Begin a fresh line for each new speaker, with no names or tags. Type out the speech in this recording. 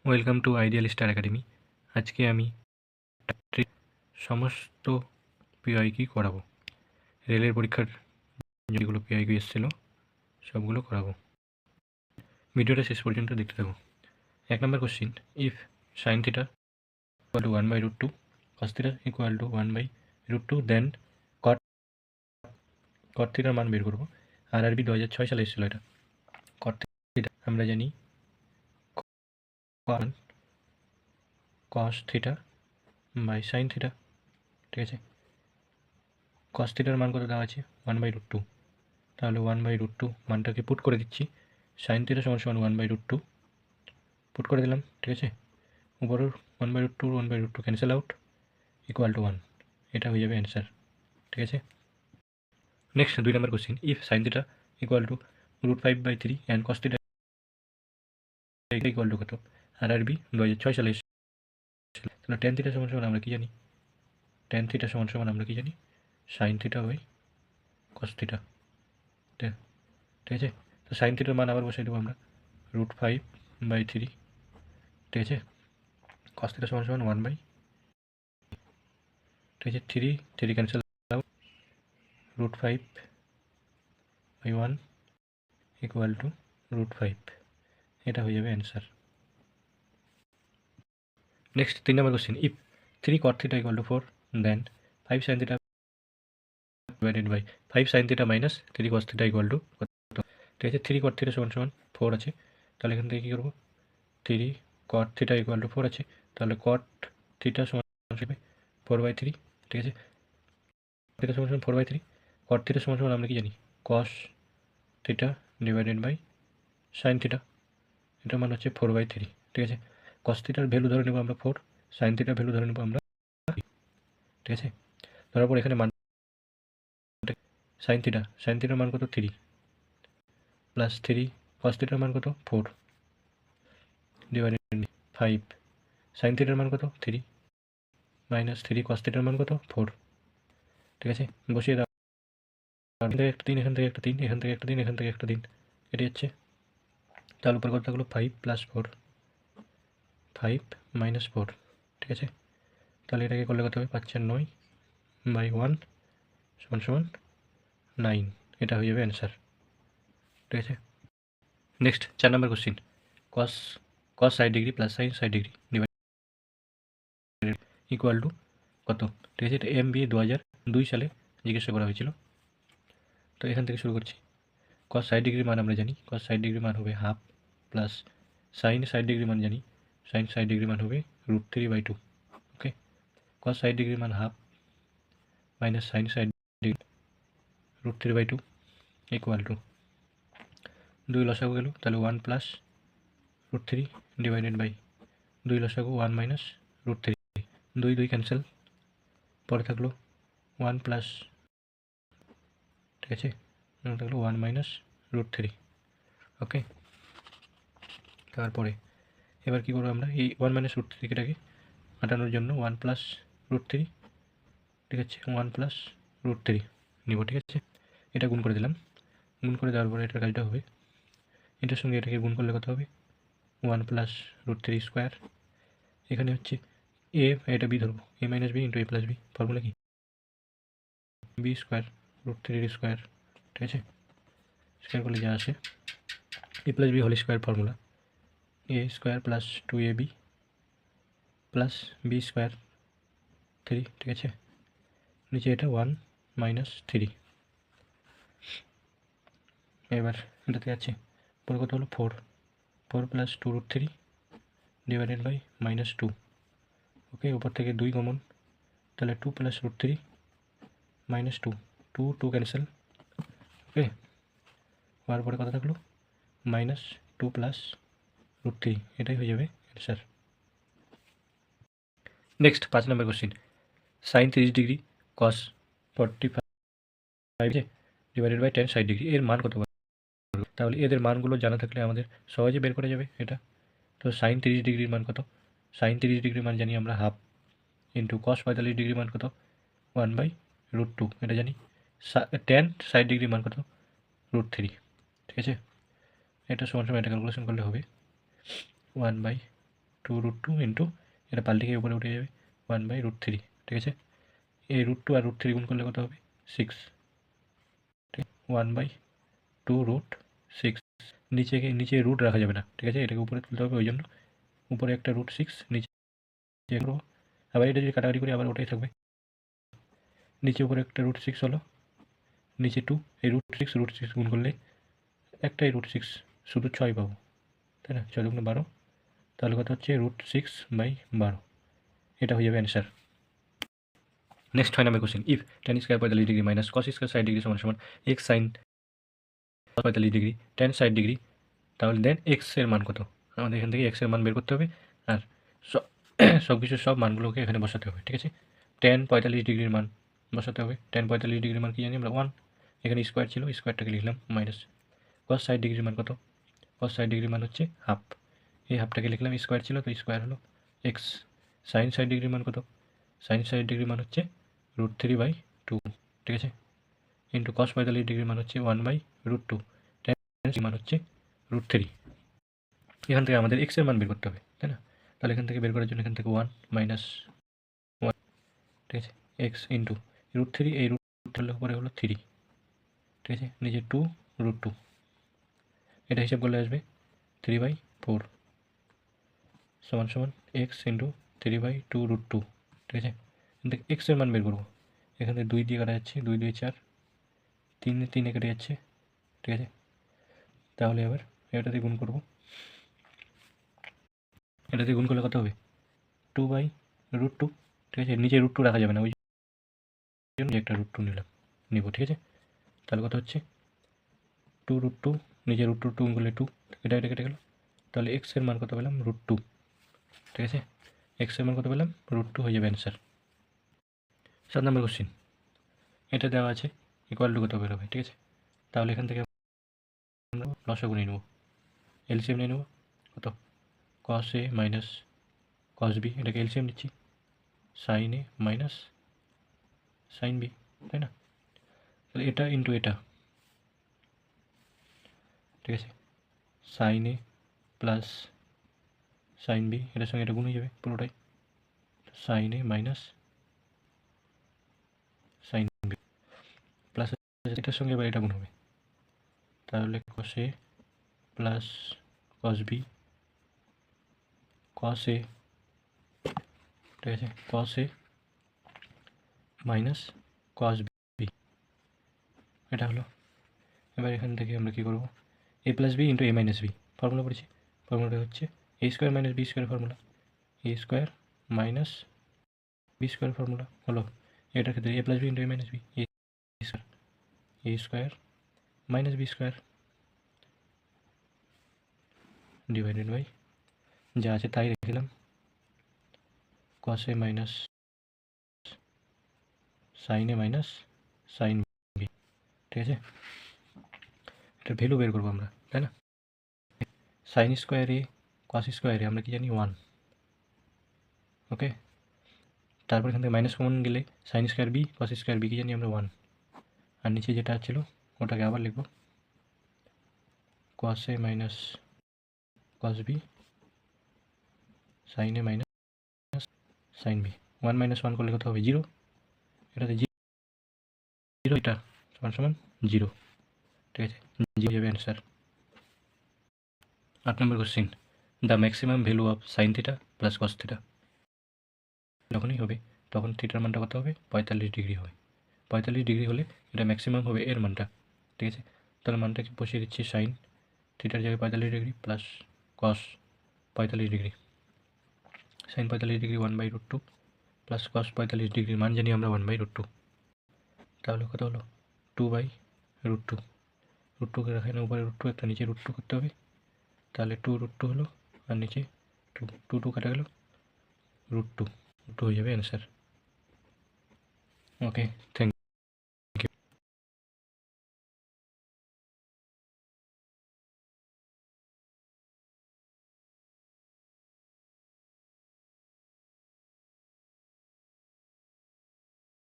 Welcome to ideal star academy. আজকে আমি সমস্ত পিআইকিউ করাবো। রেলের পরীক্ষার যেগুলো পিআইকিউ এসেছিলো সবগুলো করাবো। ভিডিওটা শেষ পর্যন্ত দেখতে থাকো। 1 নম্বর question, if sine theta equal to 1/√2 cos theta equal to 1/√2 then cot থিটার মান বের করবো। আরআরবি 2006 সালে এসেছিলো এটা। কট থিটা আমরা জানি cos theta by sine theta, ঠিক আছে। কস থিটার মান কত দেওয়া আছে 1/√2, তাহলে 1/√2 মানটাকে পুট করে দিচ্ছি। সাইন থিটা সমান 1/√2 পুট করে দিলাম, ঠিক আছে। উপরের 1/√2 ক্যান্সেল আউট ইকুয়াল টু 1, এটা হয়ে যাবে অ্যান্সার, ঠিক আছে। Next 2 number question, if sine theta equal two √5/3 and cos theta equal to কত? আরআরবি 2006 সালে এসেছিল। তাহলে ট্যান থিটা সমান আমরা কি জানি? ট্যান থিটা সমান আমরা কি জানি? Sine theta by cos theta, ঠিক আছে। তো সাইন থিটার মান আবার বসাই দেবো আমরা √5/3, ঠিক আছে। কস থিটা সমান 1/, ঠিক আছে। 3 ক্যান্সেল আউট, √5/1 ইকুয়াল টু √5, এটা হয়ে যাবে answer. Next 3 number question, if 3 cot theta equal to 4 then 5 sin theta divided by 5 sin theta minus 3 cos theta equal to কত? ঠিক আছে, 3 cot থিটা সমান 4 আছে, তাহলে এখান থেকে কী করবো? 3 cot থিটা ইকুয়াল টু 4 আছে, তাহলে cot থিটা সমান 4/3, ঠিক আছে। থিটা সমান 4/3, cot থিটা সমান আমরা কি জানি? cos theta divided by sine theta, এটার মান হচ্ছে 4/3, ঠিক আছে। cos থিটার ভ্যালু ধরে নেবো আমরা 4, সাইন থিটার ভ্যালু ধরে নেবো আমরা, ঠিক আছে। ধরার পর এখানে মান সাইন থিটার মান কত? 3 প্লাস 3 cos থিটার মান কত? 4 ডিভাইডেড 5, সাইন থিটার মান কত? 3 মাইনাস 3 cos থিটার মান কত? 4, ঠিক আছে। বসিয়ে দাও, এখান থেকে একটা 3, এখান থেকে একটা 3, এখান থেকে একটা 3, এখান থেকে একটা 3 কেটে যাচ্ছে, তার উপর কত থাকলো? 5 প্লাস 4, 5 মাইনাস 4, ঠিক আছে। তাহলে এটাকে করলে কত হবে? 5/9 সমান 9, এটা হয়ে যাবে অ্যান্সার, ঠিক আছে। Next 4 number question, cos 60° plus sign 60° divide equal to কত? ঠিক আছে, এটা MBA 2002 সালে জিজ্ঞাসা করা হয়েছিল। তো এখান থেকে শুরু করছি। cos 60° মান আমরা জানি, cos 60° মান হবে হাফ, প্লাস সাইন 60° মান জানি, সাইন 60° মান হবে √3/2, ওকে। cos 60° মান half minus sine 60° √3/2 equal to 2 লসাগু গেল, তাহলে 1 প্লাস √3 ডিভাইডেড বাই 2 লসাগু 1 মাইনাস √3, 2 ক্যান্সেল, পরে থাকলো 1 প্লাস, ঠিক আছে, থাকলো 1 মাইনাস √3, ওকে। তারপরে এবার কী করবো আমরা? এই 1 মাইনাস √3টাকে কাটানোর জন্য 1 প্লাস √3, ঠিক আছে, 1 প্লাস √3 নিব, ঠিক আছে। এটা গুণ করে দিলাম, গুণ করে দেওয়ার পরে এটার কাজটা হবে, এটার সঙ্গে এটাকে গুণ করলে কত হবে? 1 প্লাস √3 স্কোয়ার, এখানে হচ্ছে এ, এটা বি ধরবো, a minus B into a plus B, formula কি? বি স্কোয়ার √3 স্কোয়ার, ঠিক আছে। স্কোয়ার করলে যা আসে a plus B whole square, formula a square plus 2ab plus B square 3, ঠিক আছে। নিচে এটা 1 মাইনাস 3, এবার এটাতে আছে পরে কত হলো? 4 প্লাস 2√3 ডিভাইডেড বাই মাইনাস 2, ওকে। উপর থেকে 2 কমন, তাহলে 2 প্লাস √3 মাইনাস 2 ক্যান্সেল, ওকে। হওয়ার পরে কত থাকলো? মাইনাস 2 প্লাস √3, এটাই হয়ে যাবে answer. Next 5 number question, sine 30° cos 45 divided by 10 60°, এর মান কত? তাহলে এদের মানগুলো জানা থাকলে আমাদের সহজে বের করা যাবে এটা। তো সাইন 30°-র মান কত? সাইন 30°-র মান জানি আমরা হাফ, ইন্টু কস 45°-র মান কত? 1/√2, এটা জানি। ট্যান 60°-র মান কত? √3, ঠিক আছে। এটা সমান এটা ক্যালকুলেশন করলে হবে 1/2 √2 ইন্টু এটা পাল্টে গিয়ে উপরে উঠে যাবে 1/√3, ঠিক আছে। এই √2 আর √3 গুণ করলে কত হবে 6, ঠিক 1/2√6। নিচে রুট রাখা যাবে না, ঠিক আছে, এটাকে উপরে তুলতে হবে, ওই জন্য উপরে একটা √6 নিচে করবো। আবার এটা যদি কাটাকাটি করি আবার ওটাই থাকবে, নিচে উপরে একটা √6 হলো, নিচে 2, এই √6 গুণ করলে একটাই √6 শুধু 6 পাবো, তাই না, 6 × 12, তাহলে কত হচ্ছে √6/12, এটা হয়ে যাবে answer. Next 6 number question, if tan square 45 degree minus cos square 60 degree সমান x sin 45 degree tan 60 degree, তাহলে দেন x এর মান কত? আমাদের এখান থেকে x এর মান বের করতে হবে, আর সব কিছুর সব মানগুলোকে এখানে বসাতে হবে, ঠিক আছে। tan 45 ডিগ্রির মান বসাতে হবে, tan 45 ডিগ্রির মান কি জানি আমরা 1, এখানে স্কোয়ার ছিল, স্কোয়ারটাকে লিখলাম মাইনাস। cos 60 ডিগ্রির মান কত? cos 60 ডিগ্রির মান হচ্ছে হাফ, এই হাফটাকে লিখলাম, স্কোয়ার ছিল তো স্কোয়ার হলো x। sin 60 ডিগ্রির মান কত? sin 60 ডিগ্রির মান হচ্ছে √3/2, ঠিক আছে, ইন্টু cos 45 ডিগ্রির মান হচ্ছে 1/√2, tan মান হচ্ছে √3। এখান থেকে আমাদের x এর মান বের করতে হবে, তাই না, তাহলে এখান থেকে বের করার জন্য এখান থেকে 1 মাইনাস 1, ঠিক আছে, x ইন্টু √3, এই √3 উপরে হলো 3, ঠিক আছে, নিচে 2√2, এটা হিসাব করলে আসবে 3/4 সমান x ইন্টু 3/2√2, ঠিক আছে। এখান থেকে x এর মান বের করবো, এখান থেকে 2 দিয়ে কাটা যাচ্ছে, 2 2 4, 3 3 কেটে যাচ্ছে, ঠিক আছে। তাহলে এবার এটাতে গুণ করব, এটাতে গুণ করলে কত হবে 2/√2, ঠিক আছে, নিচে √2 রাখা যাবে না, ওই জন্য একটা √2 নিব, ঠিক আছে। তাহলে কত হচ্ছে 2√2, নিচে √2 গুণ করলে 2, এটা কেটে গেল, তাহলে x এর মান কত পেলাম √2, ঠিক আছে, x এর মান কত পেলাম √2 হয়ে যাবে অ্যান্সার। 7 নম্বর কোশ্চেন, এটা দেওয়া আছে ইকুয়াল টু কত বেরোবে, ঠিক আছে, তাহলে এখান থেকে আমরা লসাগু নিয়ে নেব, এলসিএম নিয়ে নেব, কত cos a minus cos b, এটাকে এলসিএম নিচ্ছি, sin a minus sin b, তাই না, তাহলে এটা ইন্টু এটা, ঠিক আছে, sin a plus sin b, এটার সঙ্গে এটা গুণ হয়ে যাবে পুরোটাই, sin a minus sin b plus এটার সঙ্গে এবার এটা গুণ হবে, তাহলে cos a plus cos b cos a, ঠিক আছে, cos a minus cos b, এটা হলো। এবার এখান থেকে আমরা কী করবো, a plus B into a minus B, formula পড়েছি, ফর্মুলাটা হচ্ছে a square minus B square formula, a square minus B square formula হলো, এটার ক্ষেত্রে a plus B into a minus B, a square minus B square divided by যা আছে তাই রেখেলাম, cos a minus sin a minus sin b, ঠিক আছে। এটার ভ্যালু বের করবো আমরা, তাই না, sin square A cos square A আমরা কি জানি 1, ওকে, তারপর এখান থেকে মাইনাস কমন গেলে sin square B cos square B কি জানি আমরা 1, আর নিচে যেটা ছিল ওটাকে আবার লিখব cos a minus cos b sin a minus sin b, 1 minus 1 করলে কত হবে 0, এটাতে 0, এটা সমান 0, ঠিক আছে, 0 যাবে answer. 8 number question, the maximum value of sine theta plus cos theta, যখনই হবে তখন থিটার মানটা কত হবে 45 ডিগ্রি হবে, 45 ডিগ্রি হলে এটা ম্যাক্সিমাম হবে এর মানটা, ঠিক আছে। তাহলে মানটাকে বসিয়ে দিচ্ছি সাইন থিটার জায়গায় 45 degree plus cos 45 degree, sine 45 degree 1/√2 plus cos 45 ডিগ্রির মান জানি আমরা 1/√2, তাহলে কত হলো 2/√2, √2কে রাখে না, উপরে √2 একটা নিচে √2 করতে হবে, তাহলে 2√2 হলো, আর নিচে 2 কাটা গেল, √2 হয়ে যাবে অ্যান্সার। ওকে, থ্যাংক